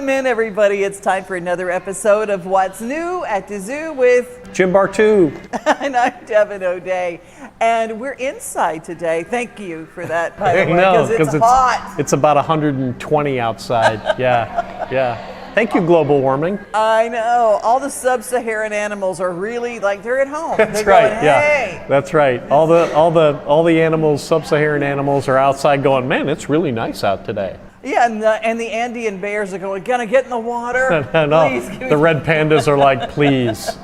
Welcome in, everybody. It's time for another episode of What's New at the Zoo with Jim Bartoo. And I'm Devon O'Day. And we're inside today. Thank you for that, by the way, No, because it's hot. It's about 120 outside. Yeah. Thank you, global warming. I know. All the sub-Saharan animals are really like they're at home. That's they're right. Going, hey. Yeah, that's right. All the animals, sub-Saharan animals, are outside going, man, it's really nice out today. Yeah, and the Andean bears are going, gonna get in the water? No, Please, give me the red pandas are like, please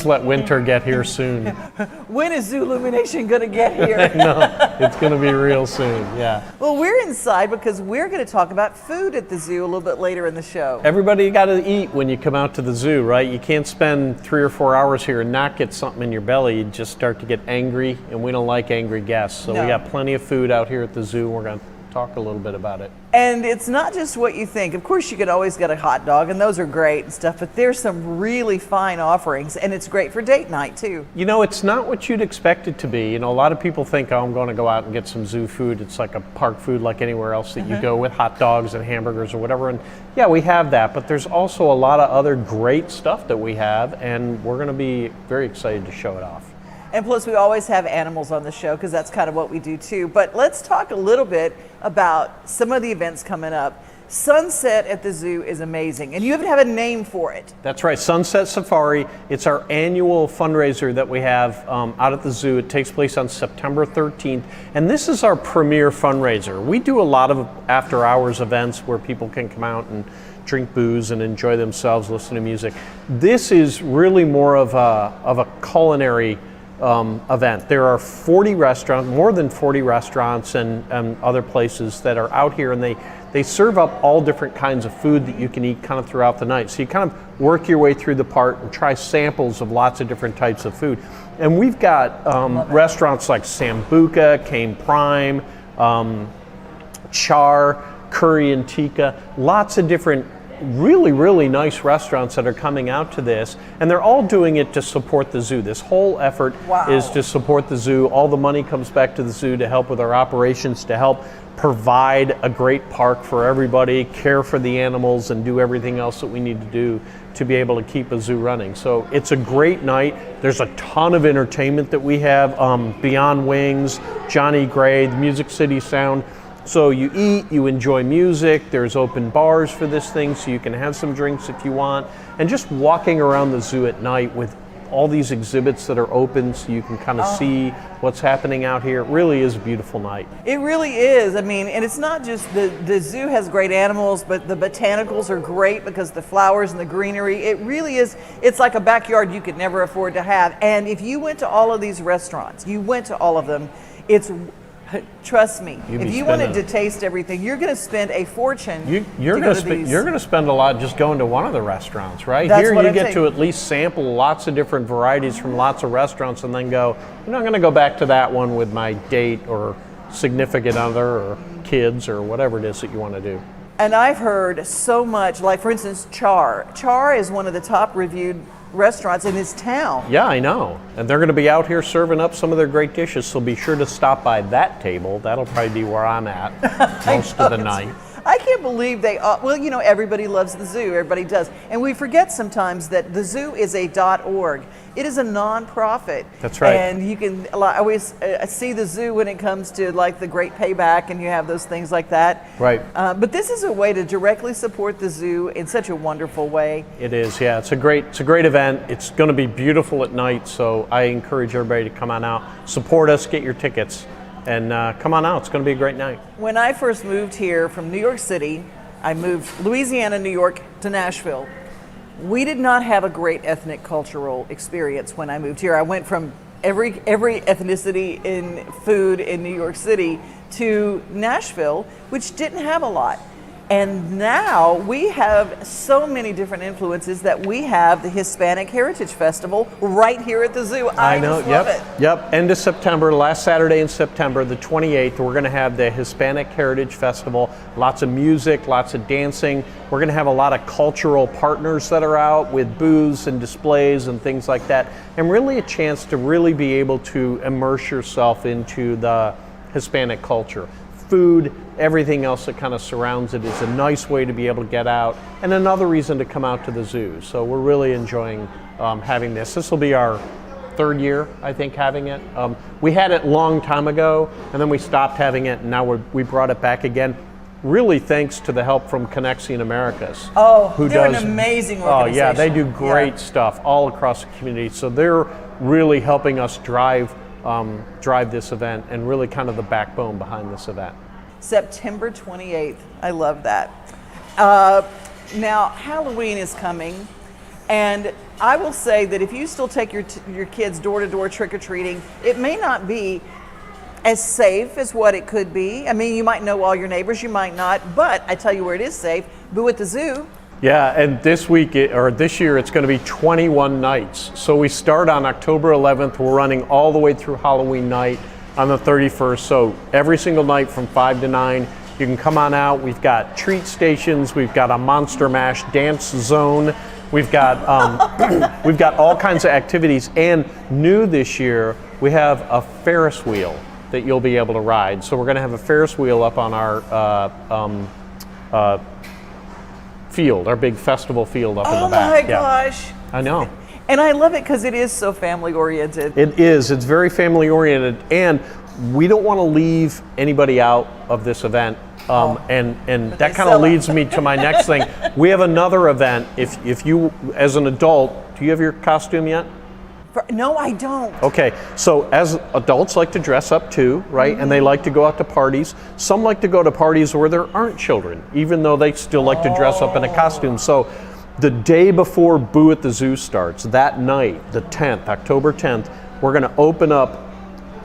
let winter get here soon. When is Zoolumination gonna get here? No, it's gonna be real soon, yeah. Well, we're inside because we're gonna talk about food at the zoo a little bit later in the show. Everybody got to eat when you come out to the zoo, right? You can't spend 3 or 4 hours here and not get something in your belly. You just start to get angry, and we don't like angry guests. So No. we got plenty of food out here at the zoo. We're going to talk a little bit about it. And it's not just what you think. Of course, you could always get a hot dog, and those are great and stuff, but there's some really fine offerings, and it's great for date night, too. You know, it's not what you'd expect it to be. You know, a lot of people think, oh, I'm going to go out and get some zoo food. It's like a park food like anywhere else that you go with hot dogs and hamburgers or whatever. And yeah, we have that, but there's also a lot of other great stuff that we have, and we're going to be very excited to show it off. And plus, we always have animals on the show because that's kind of what we do too. But let's talk a little bit about some of the events coming up. Sunset at the zoo is amazing, and you even have a name for it. That's right, Sunset Safari. It's our annual fundraiser that we have out at the zoo. It takes place on September 13th, and this is our premier fundraiser. We do a lot of after-hours events where people can come out and drink booze and enjoy themselves, listen to music. This is really more of a culinary event. There are 40 restaurants, more than 40 restaurants and other places that are out here, and they serve up all different kinds of food that you can eat kind of throughout the night. So you kind of work your way through the park and try samples of lots of different types of food. And we've got restaurants like Sambuca, Cane Prime, Char, Curry and Tikka, lots of different really nice restaurants that are coming out to this, and they're all doing it to support the zoo. This whole effort is to support the zoo. All the money comes back to the zoo to help with our operations, to help provide a great park for everybody, care for the animals, and do everything else that we need to do to be able to keep a zoo running. So it's a great night. There's a ton of entertainment that we have, Beyond Wings, Johnny Gray, the Music City Sound. So you eat, you enjoy music, there's open bars for this thing, so you can have some drinks if you want. And just walking around the zoo at night with all these exhibits that are open so you can kind of see what's happening out here. It really is a beautiful night. It really is. I mean, and it's not just the zoo has great animals, but the botanicals are great because the flowers and the greenery, it really is, it's like a backyard you could never afford to have. And if you went to all of these restaurants, you went to all of them, trust me, if you wanted to taste everything, you're going to spend a fortune. You're going to spend a lot just going to one of the restaurants, right? That's Here what you I'm get saying. to at least sample lots of different varieties from lots of restaurants, and then go, I'm not going to go back to that one with my date or significant other or kids or whatever it is that you want to do. And I've heard so much, like for instance, Char. Char is one of the top reviewed restaurants in this town. Yeah, I know. And they're going to be out here serving up some of their great dishes, so be sure to stop by that table. That'll probably be where I'm at most of the night. I can't believe they, well, you know, everybody loves the zoo, everybody does. And we forget sometimes that the zoo is a .org. It is a non-profit. That's right. And you can always see the zoo when it comes to like the Great Payback, and you have those things like that. Right. But this is a way to directly support the zoo in such a wonderful way. It is, yeah. It's a great event. It's going to be beautiful at night, so I encourage everybody to come on out, support us, get your tickets, and come on out. It's going to be a great night. When I first moved here from New York City, I moved Louisiana, New York to Nashville. We did not have a great ethnic cultural experience when I moved here. I went from every ethnicity in food in New York City to Nashville, which didn't have a lot. And now we have so many different influences that we have the Hispanic Heritage Festival right here at the zoo. I know, just love it. Yep, end of September, last Saturday in September, the 28th, we're going to have the Hispanic Heritage Festival. Lots of music, lots of dancing. We're going to have a lot of cultural partners that are out with booths and displays and things like that. And really a chance to really be able to immerse yourself into the Hispanic culture. food, everything else that kind of surrounds it is a nice way to be able to get out, and another reason to come out to the zoo. So we're really enjoying having this. This will be our 3rd year, I think, having it. We had it a long time ago, and then we stopped having it, and now we brought it back again. Really thanks to the help from Connexion Americas. Oh, they're an amazing organization. Oh yeah, they do great stuff all across the community. So they're really helping us drive this event, and really kind of the backbone behind this event. September 28th. I love that. Now, Halloween is coming, and I will say that if you still take your kids door-to-door trick-or-treating, it may not be as safe as what it could be. I mean, you might know all your neighbors, you might not, but I tell you where it is safe, Boo at the Zoo. Yeah, and this year it's going to be 21 nights. So we start on October 11th, we're running all the way through Halloween night on the 31st. So every single night from 5 to 9, you can come on out. We've got treat stations, we've got a Monster Mash dance zone, we've got we've got all kinds of activities, and new this year, we have a Ferris wheel that you'll be able to ride. So we're going to have a Ferris wheel up on our field, our big festival field up in the back. Oh my gosh. I know. And I love it because it is so family oriented. It is. It's very family oriented, and we don't want to leave anybody out of this event. And that kind of leads me to my next thing. We have another event. If you, as an adult, do you have your costume yet? No, I don't. Okay, so as adults like to dress up too, right? And they like to go out to parties. Some like to go to parties where there aren't children, even though they still like to dress up in a costume. So the day before Boo at the Zoo starts, that night, the 10th, October 10th, we're going to open up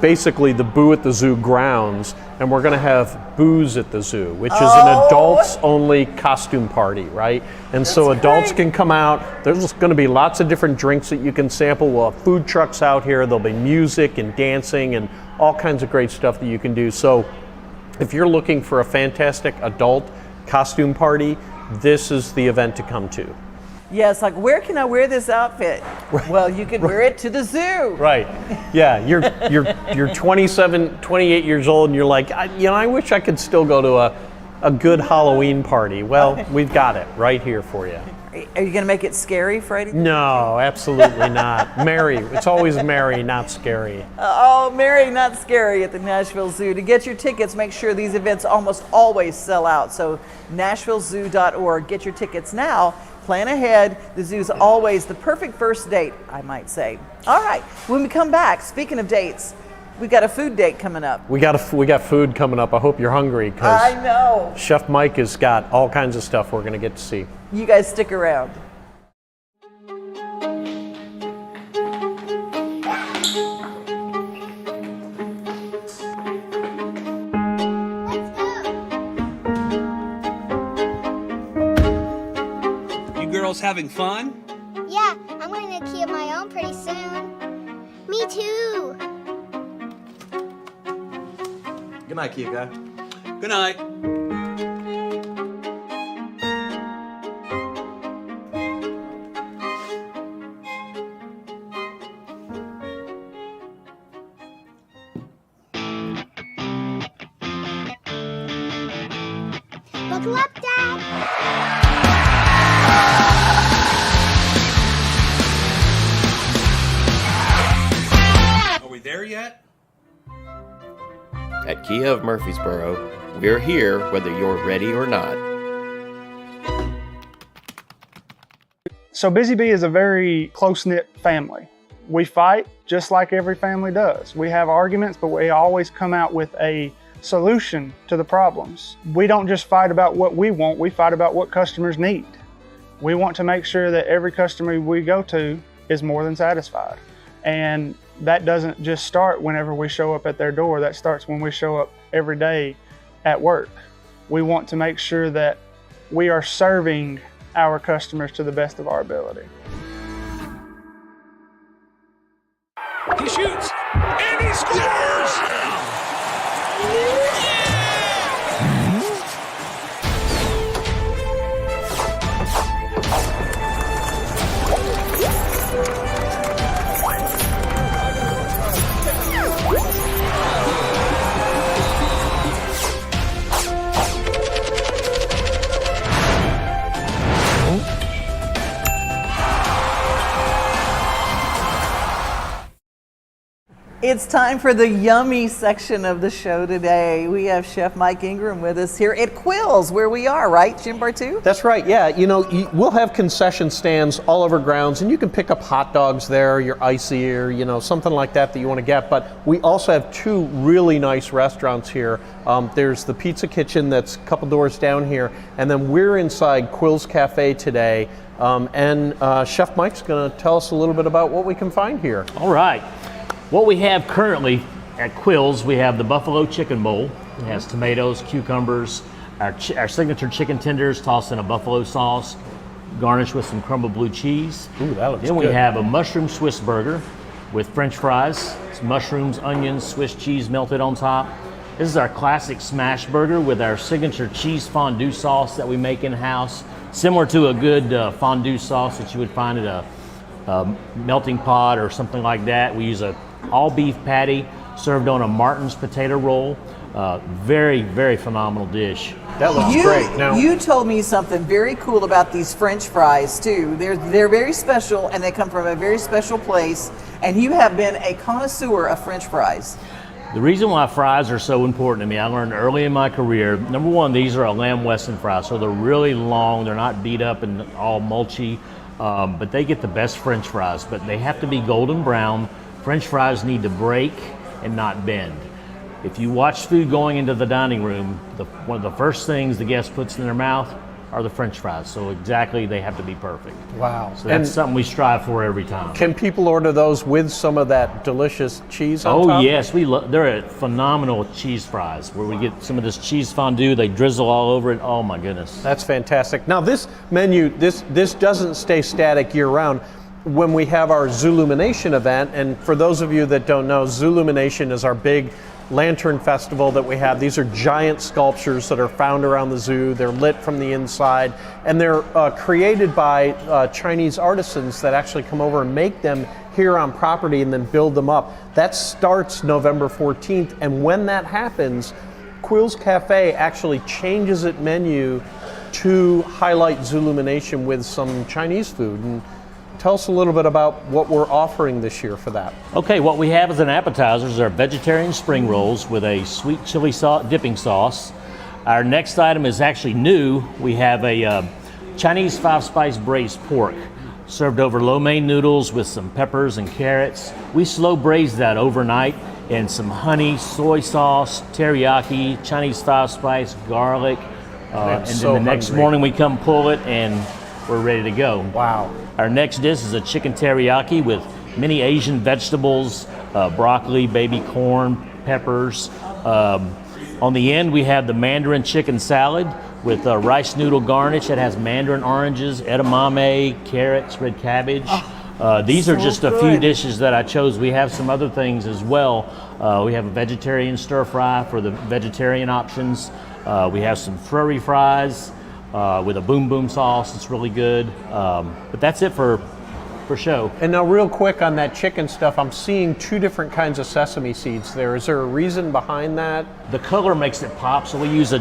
basically the Boo at the Zoo grounds, and we're going to have Booze at the Zoo, which is an adults-only costume party, right? And so adults can come out. There's going to be lots of different drinks that you can sample. We'll have food trucks out here. There'll be music and dancing and all kinds of great stuff that you can do. So if you're looking for a fantastic adult costume party, this is the event to come to. Yes, like, where can I wear this outfit? Right. Well, you could wear it to the zoo. Right. Yeah, you're 27, 28 years old, and you're like, I wish I could still go to a good Halloween party. Well, we've got it right here for you. Are you going to make it scary, Freddie? No, absolutely not. Merry. It's always merry, not scary. Oh, merry, not scary at the Nashville Zoo. To get your tickets, make sure these events almost always sell out. So NashvilleZoo.org. Get your tickets now. Plan ahead. The zoo's always the perfect first date, I might say. All right, when we come back, speaking of dates, we got a food date coming up. We got food coming up. I hope you're hungry, because I know Chef Mike has got all kinds of stuff we're going to get to see. You guys stick around. Girls having fun? Yeah, I'm going to key of my own pretty soon. Me too. Good night, Kia guy. Good night. Buckle up, Dad. There yet? At Kia of Murfreesboro, we're here whether you're ready or not. So Busy Bee is a very close-knit family. We fight just like every family does. We have arguments, but we always come out with a solution to the problems. We don't just fight about what we want, we fight about what customers need. We want to make sure that every customer we go to is more than satisfied. And that doesn't just start whenever we show up at their door. That starts when we show up every day at work. We want to make sure that we are serving our customers to the best of our ability. He shoots and he scores! It's time for the yummy section of the show today. We have Chef Mike Ingram with us here at Quills, where we are, right, Jim Bartoo? That's right, yeah. You know, we'll have concession stands all over grounds, and you can pick up hot dogs there, your icy, or, you know, something like that you want to get. But we also have two really nice restaurants here. There's the Pizza Kitchen that's a couple doors down here, and then we're inside Quills Cafe today. And Chef Mike's going to tell us a little bit about what we can find here. All right. What we have currently at Quills, we have the Buffalo Chicken Bowl. It has tomatoes, cucumbers, our signature chicken tenders tossed in a buffalo sauce, garnished with some crumbled blue cheese. Ooh, that looks Then we good. have a mushroom Swiss burger with French fries, it's mushrooms, onions, Swiss cheese melted on top. This is our classic smash burger with our signature cheese fondue sauce that we make in-house, similar to a good fondue sauce that you would find at a melting pot or something like that. We use a all beef patty served on a Martin's potato roll. Very, very phenomenal dish. That looks great. Now, You told me something very cool about these French fries too. They're very special, and they come from a very special place. And you have been a connoisseur of French fries. The reason why fries are so important to me, I learned early in my career, number one, these are a lamb weston fries, so they're really long, they're not beat up and all mulchy, but they get the best French fries, but they have to be golden brown. French fries need to break and not bend. If you watch food going into the dining room, one of the first things the guest puts in their mouth are the French fries. So exactly, they have to be perfect. wow. So that's something we strive for every time. Can people order those with some of that delicious cheese on top? Oh yes, they're phenomenal cheese fries where we get some of this cheese fondue, they drizzle all over it. Oh my goodness. That's fantastic. Now this menu, this doesn't stay static year round. When we have our Zoolumination event, and for those of you that don't know, Zoolumination is our big lantern festival that we have. These are giant sculptures that are found around the zoo. They're lit from the inside, and they're created by Chinese artisans that actually come over and make them here on property and then build them up. That starts November 14th, and when that happens, Quills Cafe actually changes its menu to highlight Zoolumination with some Chinese food. And tell us a little bit about what we're offering this year for that. Okay, what we have as an appetizer is our vegetarian spring rolls with a sweet chili dipping sauce. Our next item is actually new. We have a Chinese 5-spice braised pork served over lo mein noodles with some peppers and carrots. We slow braise that overnight in some honey, soy sauce, teriyaki, Chinese 5-spice, garlic. And so then the next hungry. morning we come pull it and we're ready to go. Wow. Our next dish is a chicken teriyaki with many Asian vegetables, broccoli, baby corn, peppers. On the end, we have the Mandarin chicken salad with a rice noodle garnish that has mandarin oranges, edamame, carrots, red cabbage. These are so just a few good. dishes that I chose. We have some other things as well. We have a vegetarian stir fry for the vegetarian options. We have some flurry fries with a boom boom sauce. It's really good. But that's it for show. And now real quick on that chicken stuff, I'm seeing two different kinds of sesame seeds there. Is there a reason behind that? The color makes it pop, so we use a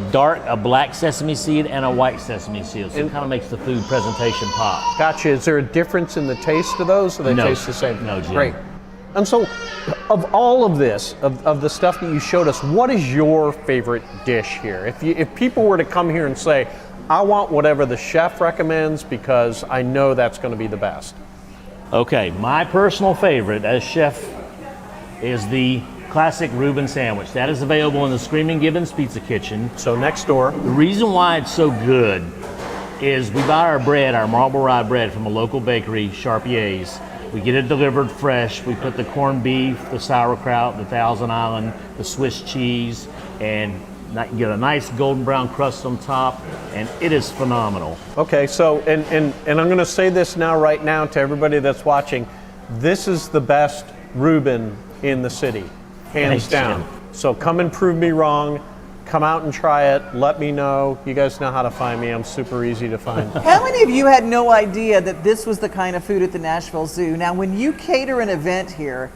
black sesame seed and a white sesame seed. So it kind of makes the food presentation pop. Gotcha. Is there a difference in the taste of those, or they No. taste the same? No, Jim. Great. And so, of all of this, of the stuff that you showed us, what is your favorite dish here? If people were to come here and say, I want whatever the chef recommends because I know that's going to be the best. Okay, my personal favorite as chef is the classic Reuben sandwich. That is available in the Screaming Gibbons Pizza Kitchen. So next door. The reason why it's so good is we buy our bread, our marble rye bread, from a local bakery, Charpier's. We get it delivered fresh. We put the corned beef, the sauerkraut, the Thousand Island, the Swiss cheese, and get a nice golden brown crust on top, and it is phenomenal. Okay, so, and I'm going to say this right now to everybody that's watching. This is the best Reuben in the city, hands Thanks, down. Jim. So come and prove me wrong. Come out and try it. Let me know. You guys know how to find me. I'm super easy to find. How many of you had no idea that this was the kind of food at the Nashville Zoo? Now, when you cater an event here,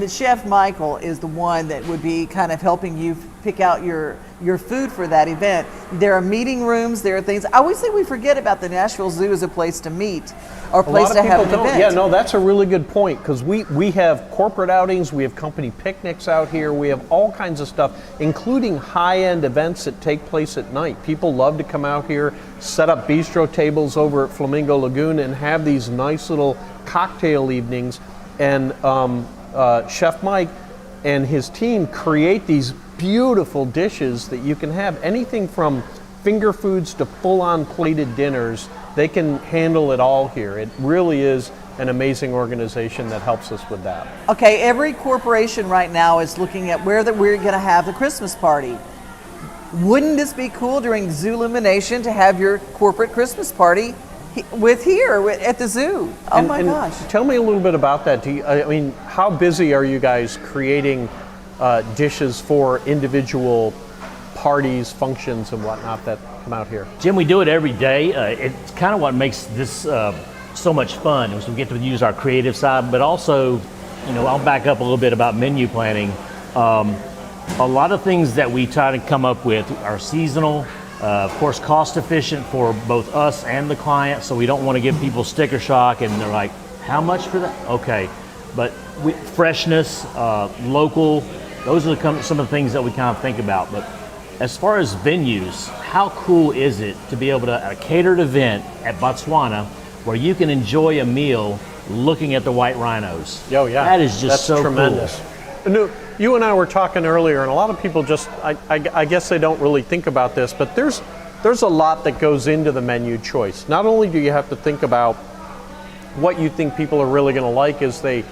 Chef Michael is the one that would be kind of helping you pick out your food for that event. There are meeting rooms, there are things. I always think we forget about the Nashville Zoo as a place to meet. or a place to have an event. Yeah, no, that's a really good point, because we have corporate outings, we have company picnics out here, we have all kinds of stuff, including high-end events that take place at night. People love to come out here, set up bistro tables over at Flamingo Lagoon, and have these nice little cocktail evenings. And Chef Mike and his team create these beautiful dishes that you can have anything from finger foods to full-on plated dinners. They can handle it all here. It really is an amazing organization that helps us with that. Okay, every corporation right now is looking at where we're going to have the Christmas party. Wouldn't this be cool during Zoo Illumination to have your corporate Christmas party here at the zoo? Oh my gosh. Tell me a little bit about that. I mean, how busy are you guys creating dishes for individual parties, functions, and whatnot that come out here? Jim, we do it every day. It's kind of what makes this so much fun, is we get to use our creative side, but also, I'll back up a little bit about menu planning. A lot of things that we try to come up with are seasonal, of course, cost efficient for both us and the client, so we don't want to give people sticker shock and they're like, how much for that? Okay, but freshness, local, those are some of the things that we kind of think about. But as far as venues, how cool is it to be able to, at a catered event at Botswana, where you can enjoy a meal looking at the white rhinos? Oh yeah, that is just so tremendous. Cool. You and I were talking earlier, and a lot of people just, I guess they don't really think about this, but there's a lot that goes into the menu choice. Not only do you have to think about what you think people are really going to like as they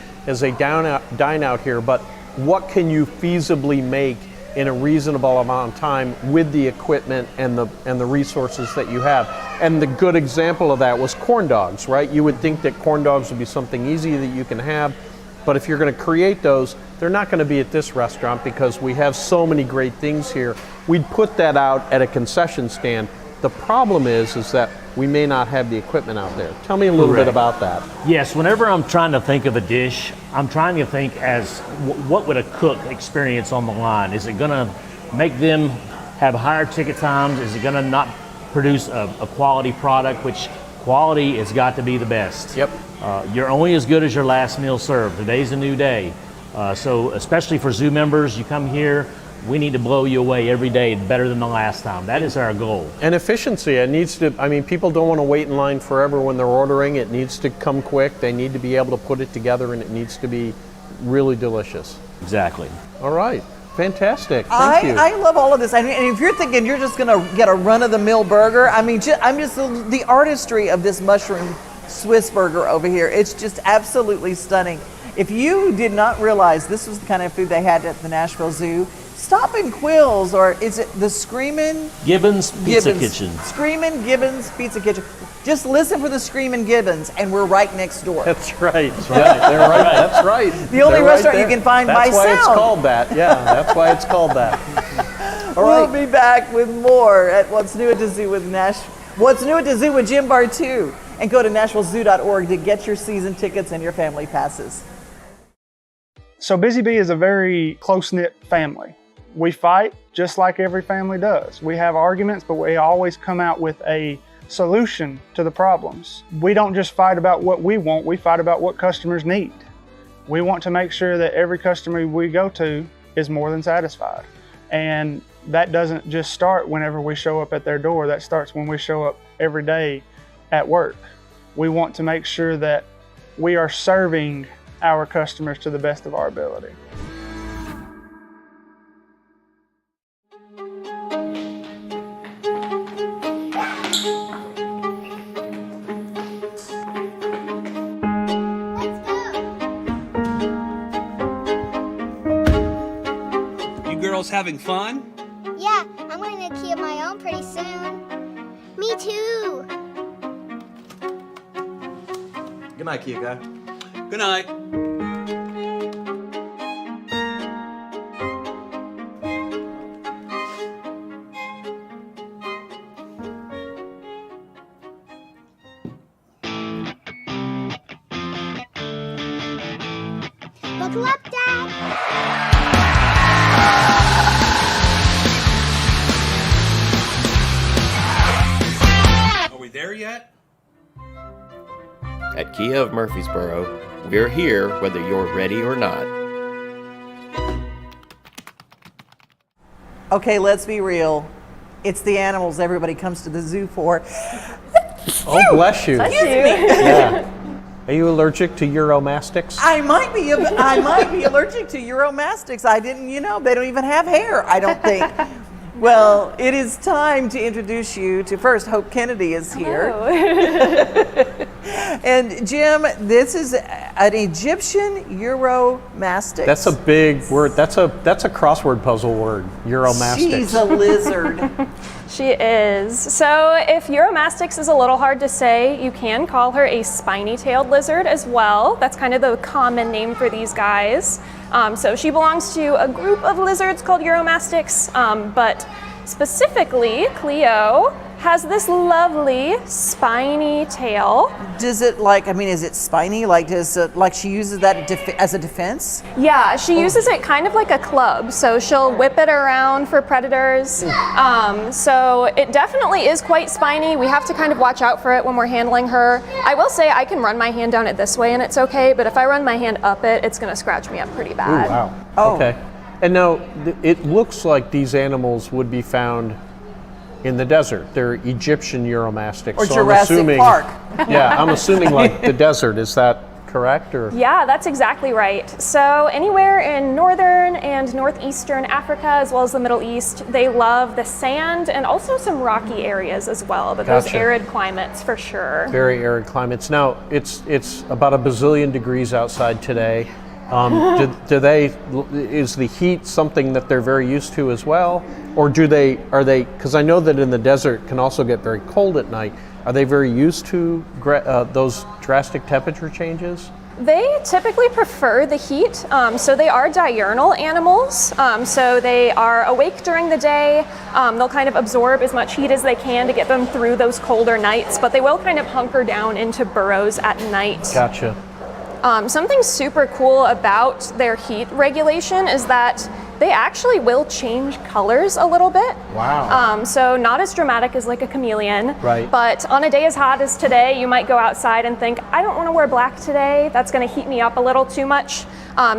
dine out here, but what can you feasibly make in a reasonable amount of time with the equipment and the resources that you have. And the good example of that was corn dogs, right? You would think that corn dogs would be something easy that you can have, but if you're going to create those, they're not going to be at this restaurant because we have so many great things here. We'd put that out at a concession stand. The problem is that we may not have the equipment out there. Tell me a little bit about that. Yes, whenever I'm trying to think of a dish, I'm trying to think as what would a cook experience on the line? Is it going to make them have higher ticket times? Is it going to not produce a quality product, which quality has got to be the best? Yep. You're only as good as your last meal served. Today's a new day. So especially for zoo members, you come here, we need to blow you away every day better than the last time. That is our goal. And efficiency. It needs to, people don't want to wait in line forever when they're ordering. It needs to come quick. They need to be able to put it together, and it needs to be really delicious. Exactly. All right. Fantastic. Thank you. I love all of this. And if you're thinking you're just going to get a run-of-the-mill burger, I'm just the artistry of this mushroom Swiss burger over here. It's just absolutely stunning. If you did not realize this was the kind of food they had at the Nashville Zoo, stop in Quills, or is it the Screamin' Gibbons Pizza Kitchen? Screamin' Gibbons Pizza Kitchen. Just listen for the Screamin' Gibbons, and we're right next door. That's right. Yeah, they're right. That's right. The only restaurant you can find by sound. That's why it's called that. Yeah, that's why it's called that. All right. We'll be back with more at What's New at the Zoo with What's New at the Zoo with Jim Bartoo, and go to NashvilleZoo.org to get your season tickets and your family passes. So Busy Bee is a very close-knit family. We fight just like every family does. We have arguments, but we always come out with a solution to the problems. We don't just fight about what we want, we fight about what customers need. We want to make sure that every customer we go to is more than satisfied. And that doesn't just start whenever we show up at their door, that starts when we show up every day at work. We want to make sure that we are serving our customers to the best of our ability. You girls having fun? Yeah, I'm going to key of my own pretty soon. Me too. Good night, Kia. Good night. Buckle up, Dad. Are we there yet? At Kia of Murfreesboro, we're here whether you're ready or not. Okay, let's be real. It's the animals everybody comes to the zoo for. Oh, bless you. Bless you. Yeah. Are you allergic to Euromastics? I might be allergic to Euromastics. I didn't, they don't even have hair, I don't think. Well, it is time to introduce you to first, Hope Kennedy is here. And Jim, this is an Egyptian Euromastic. That's a big word. That's a crossword puzzle word, Euromastics. She's a lizard. She is. So if Euromastix is a little hard to say, you can call her a spiny-tailed lizard as well. That's kind of the common name for these guys. So she belongs to a group of lizards called Euromastix, but specifically Cleo has this lovely spiny tail. Does it is it spiny? Like she uses that as a defense? Yeah, she uses it kind of like a club. So she'll whip it around for predators. So it definitely is quite spiny. We have to kind of watch out for it when we're handling her. I will say I can run my hand down it this way and it's okay, but if I run my hand up it, it's gonna scratch me up pretty bad. Ooh, wow. Oh. Okay. And now it looks like these animals would be found in the desert. They're Egyptian Euromastics. Or so Jurassic Park. Yeah, I'm assuming like the desert. Is that correct? Or Yeah, that's exactly right. So anywhere in northern and northeastern Africa, as well as the Middle East, they love the sand and also some rocky areas as well, but those Gotcha. arid climates for sure. very arid climates. Now it's about a bazillion degrees outside today. Is the heat something that they're very used to as well? Or are they, because I know that in the desert it can also get very cold at night. Are they very used to those drastic temperature changes? They typically prefer the heat, so they are diurnal animals. So they are awake during the day. They'll kind of absorb as much heat as they can to get them through those colder nights, but they will kind of hunker down into burrows at night. Gotcha. Something super cool about their heat regulation is that they actually will change colors a little bit. Wow. So not as dramatic as like a chameleon. Right. But on a day as hot as today, you might go outside and think, I don't want to wear black today. That's going to heat me up a little too much.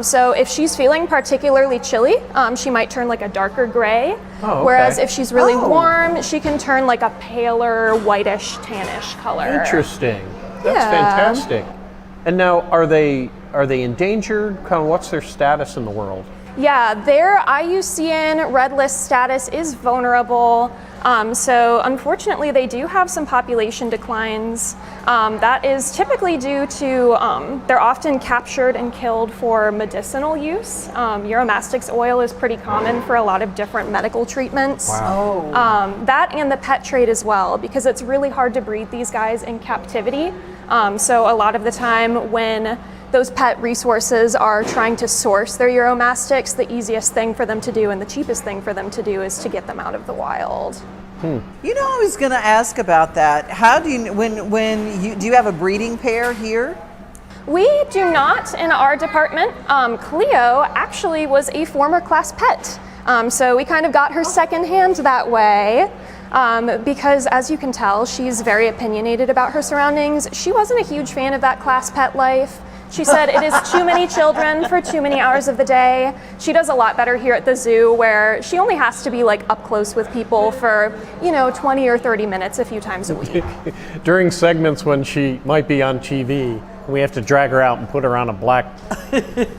So if she's feeling particularly chilly, she might turn like a darker gray. Oh, okay. Whereas if she's really warm, she can turn like a paler, whitish, tannish color. Interesting. That's Yeah. fantastic. And now, are they endangered? Kind of, what's their status in the world? Yeah, their IUCN Red List status is vulnerable. So unfortunately, they do have some population declines. That is typically due to they're often captured and killed for medicinal use. Euromastix oil is pretty common for a lot of different medical treatments. Wow. That and the pet trade as well, because it's really hard to breed these guys in captivity. So a lot of the time when those pet resources are trying to source their Euromastics, the easiest thing for them to do and the cheapest thing for them to do is to get them out of the wild. I was going to ask about that. How do you, do you have a breeding pair here? We do not in our department. Cleo actually was a former class pet. So we kind of got her secondhand that way. Because as you can tell, she's very opinionated about her surroundings. She wasn't a huge fan of that class pet life. She said it is too many children for too many hours of the day. She does a lot better here at the zoo where she only has to be like up close with people for, 20 or 30 minutes a few times a week. During segments when she might be on TV, we have to drag her out and put her on a black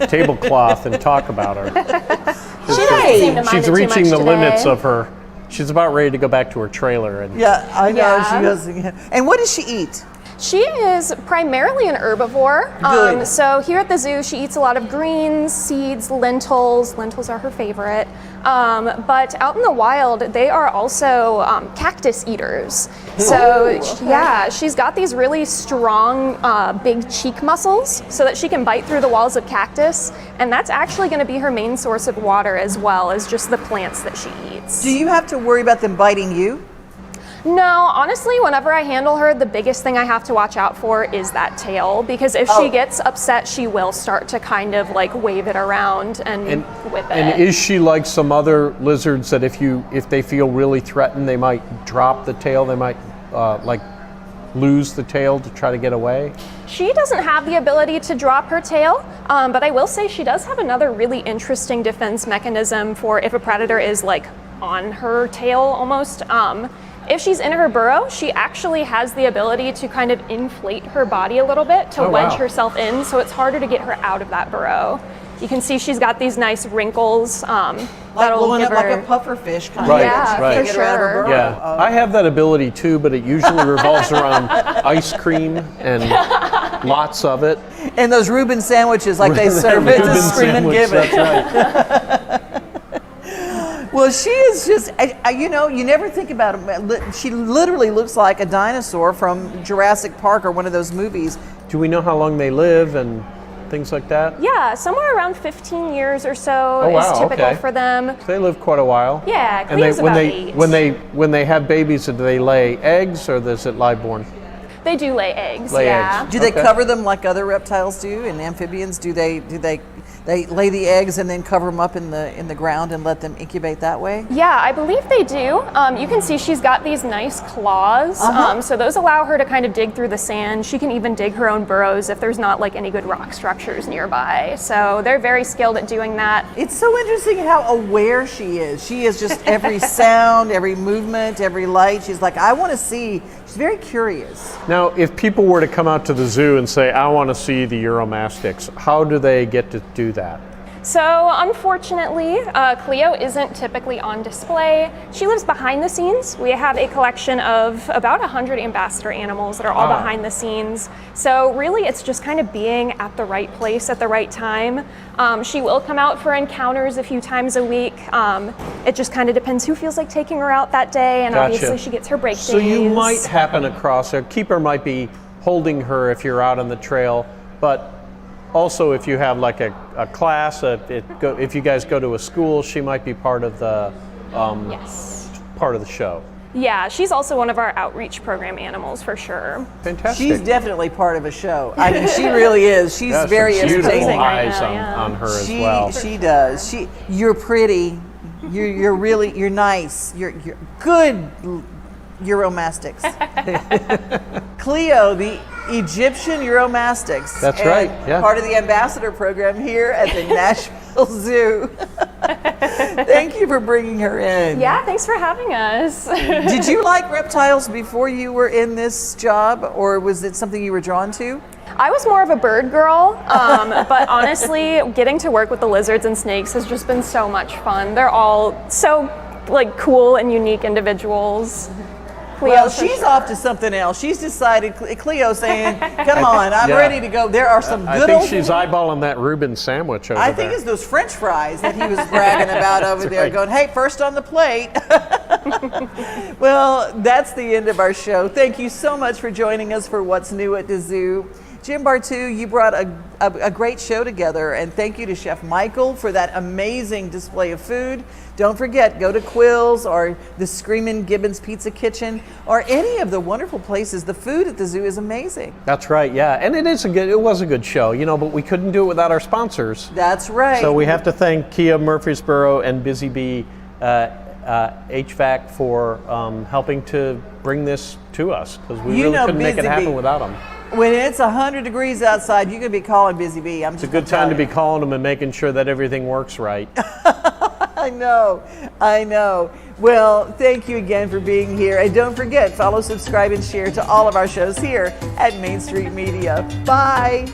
tablecloth and talk about her. She doesn't seem to mind She's it too reaching much the limits today. of her. She's about ready to go back to her trailer. And Yeah, I know Yeah. she does. And what does she eat? She is primarily an herbivore. Good. So here at the zoo, she eats a lot of greens, seeds, lentils. Lentils are her favorite. But out in the wild, they are also cactus eaters. So yeah, she's got these really strong, big cheek muscles so that she can bite through the walls of cactus. And that's actually going to be her main source of water as well as just the plants that she eats. Do you have to worry about them biting you? No, honestly, whenever I handle her, the biggest thing I have to watch out for is that tail, because if she gets upset, she will start to kind of like wave it around and whip it. And is she like some other lizards that if they feel really threatened, they might drop the tail, they might lose the tail to try to get away? She doesn't have the ability to drop her tail, but I will say she does have another really interesting defense mechanism for if a predator is like on her tail almost. If she's in her burrow, she actually has the ability to kind of inflate her body a little bit to wedge herself in, so it's harder to get her out of that burrow. You can see she's got these nice wrinkles. Like that'll blowing give up her, like a puffer fish kind Right, of. Yeah, right. for Get her out of her sure. burrow. Yeah, I have that ability too, but it usually revolves around ice cream and lots of it. And those Reuben sandwiches like they serve it to Reuben Screamin' sandwich, Gibbon. That's right. Well, she is just, you know, you never think about it. She literally looks like a dinosaur from Jurassic Park or one of those movies. Do we know how long they live and things like that? Yeah, somewhere around 15 years or so Oh, wow, is typical okay. for them. They live quite a while. Yeah, And they, Cleo's when about they 8. when they have babies, do they lay eggs or is it live born? They do lay eggs, Lay yeah. eggs. Do they Okay. cover them like other reptiles do and amphibians? Do they lay the eggs and then cover them up in the ground and let them incubate that way? Yeah, I believe they do. You can see she's got these nice claws, so those allow her to kind of dig through the sand. She can even dig her own burrows if there's not like any good rock structures nearby. So they're very skilled at doing that. It's so interesting how aware she is. She is just every sound, every movement, every light. She's like, I want to see. She's very curious. Now, if people were to come out to the zoo and say, I want to see the Uromastyx, how do they get to do that? So unfortunately, Cleo isn't typically on display. She lives behind the scenes. We have a collection of about 100 ambassador animals that are all behind the scenes. So really it's just kind of being at the right place at the right time. She will come out for encounters a few times a week. It just kind of depends who feels like taking her out that day, and Gotcha. obviously she gets her break So days. you might happen across her. Keeper might be holding her if you're out on the trail, but also if you have like a class, if you guys go to a school, she might be part of the Yes. part of the show. Yeah, she's also one of our outreach program animals for sure. Fantastic. She's definitely part of a show. I mean, she really is. She's Got very some beautiful entertaining. right eyes now, yeah. on her as well. She does. You're pretty. You're nice. You're good. Uromastyx. Cleo, the Egyptian Uromastyx. That's and right, yeah. Part of the ambassador program here at the Nashville Zoo. Thank you for bringing her in. Yeah, thanks for having us. Did you like reptiles before you were in this job, or was it something you were drawn to? I was more of a bird girl, but honestly, getting to work with the lizards and snakes has just been so much fun. They're all so like cool and unique individuals. Cleo, Well, for she's sure. off to something else. She's decided, Cleo saying, come on, I'm Yeah. ready to go. There are some I good think old... she's eyeballing that Reuben sandwich over I there. think it's those French fries that he was bragging about over there, right. going, hey, first on the plate. Well, that's the end of our show. Thank you so much for joining us for What's New at the Zoo. Jim Bartoo, you brought a great show together, and thank you to Chef Michael for that amazing display of food. Don't forget, go to Quill's or the Screamin' Gibbon's Pizza Kitchen or any of the wonderful places. The food at the zoo is amazing. That's right, yeah. And it was a good show, but we couldn't do it without our sponsors. That's right. So we have to thank Kia Murfreesboro and Busy Bee HVAC for helping to bring this to us, because we really couldn't make it Busy happen Bee. without them. When it's 100 degrees outside, you could be calling Busy Bee. It's a good time to be calling them and making sure that everything works right. I know. Well, thank you again for being here. And don't forget, follow, subscribe, and share to all of our shows here at Main Street Media. Bye.